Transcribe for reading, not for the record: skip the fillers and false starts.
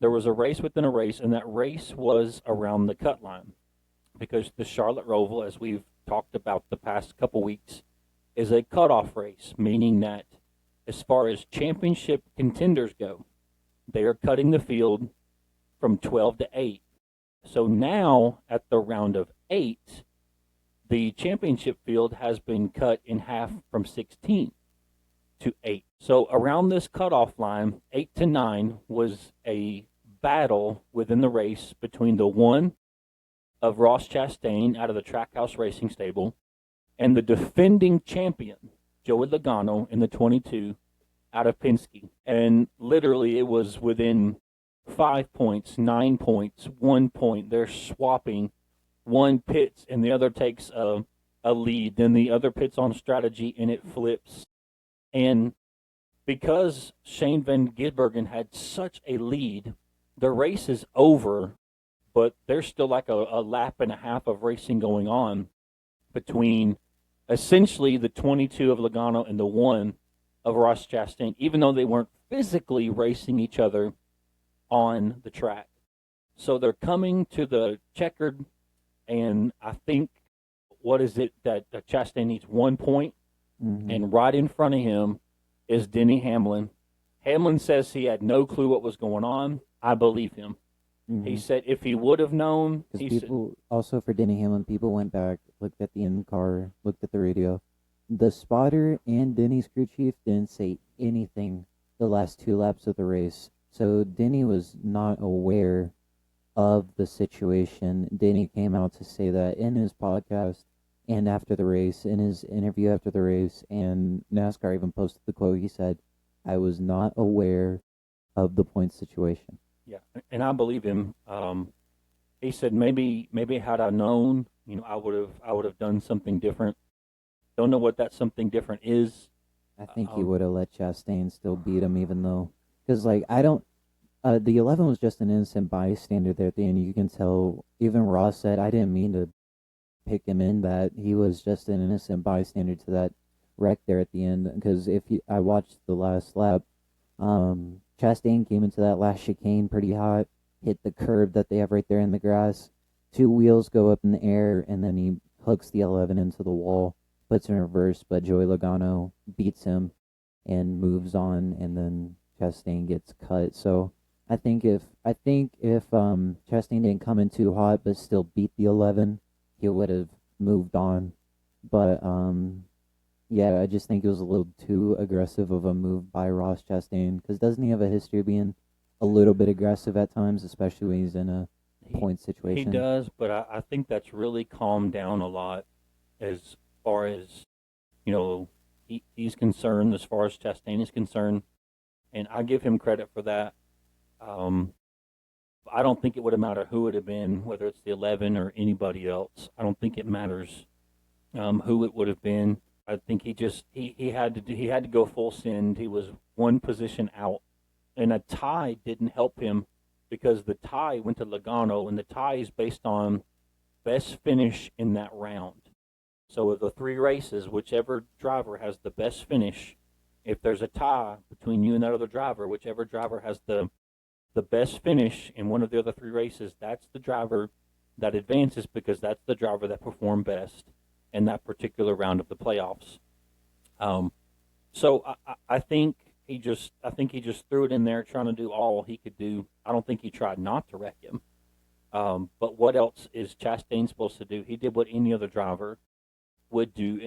there was a race within a race, and that race was around the cut line because the Charlotte Roval, as we've talked about the past couple weeks, is a cutoff race, meaning that as far as championship contenders go, they are cutting the field from 12 to 8. So now at the round of 8, the championship field has been cut in half from 16 to 8. So around this cutoff line, 8 to 9 was a battle within the race between the one of Ross Chastain out of the Trackhouse Racing Stable and the defending champion, Joey Logano, in the 22 out of Penske. And literally it was within 5 points, 9 points, 1 point. They're swapping. One pits and the other takes a lead. Then the other pits on strategy and it flips. And because Shane Van Gisbergen had such a lead, the race is over, but there's still like a lap and a half of racing going on between essentially the 22 of Logano and the 1 of Ross Chastain, even though they weren't physically racing each other on the track. So they're coming to the checkered, and I think, what is it, that Chastain needs 1 point, and right in front of him is Denny Hamlin. Hamlin says he had no clue what was going on. I believe him. He said if he would have known, also for Denny Hamlin, people went back, looked at the in-car, looked at the radio. The spotter and Denny's crew chief didn't say anything the last 2 laps of the race. So Denny was not aware of the situation. Denny came out to say that in his podcast and after the race, in his interview after the race, and NASCAR even posted the quote. He said, "I was not aware of the point situation." Yeah, and I believe him. He said maybe had I known, I would have done something different. Don't know what that something different is. I think he would have let Chastain still beat him, even though, because I don't. The 11 was just an innocent bystander there at the end. You can tell. Even Ross said, "I didn't mean to pick him in that. He was just an innocent bystander to that wreck there at the end." Because I watched the last lap, Chastain came into that last chicane pretty hot, hit the curb that they have right there in the grass. 2 wheels go up in the air, and then he hooks the 11 into the wall, puts it in reverse, but Joey Logano beats him and moves on, and then Chastain gets cut. So I think if Chastain didn't come in too hot but still beat the 11, he would have moved on. But yeah, I just think it was a little too aggressive of a move by Ross Chastain, because doesn't he have a history of being a little bit aggressive at times, especially when he's in a point situation? He does, but I think that's really calmed down a lot as far as, he's concerned, as far as Chastain is concerned, and I give him credit for that. I don't think it would have mattered who it had been, whether it's the 11 or anybody else. I don't think it matters who it would have been. I think he had to go full send. He was 1 position out, and a tie didn't help him because the tie went to Logano, and the tie is based on best finish in that round. So of the 3 races, whichever driver has the best finish, if there's a tie between you and that other driver, whichever driver has the best finish in one of the other 3 races, that's the driver that advances, because that's the driver that performed best in that particular round of the playoffs. So I think he just threw it in there, trying to do all he could do. I don't think he tried not to wreck him. But what else is Chastain supposed to do? He did what any other driver would do,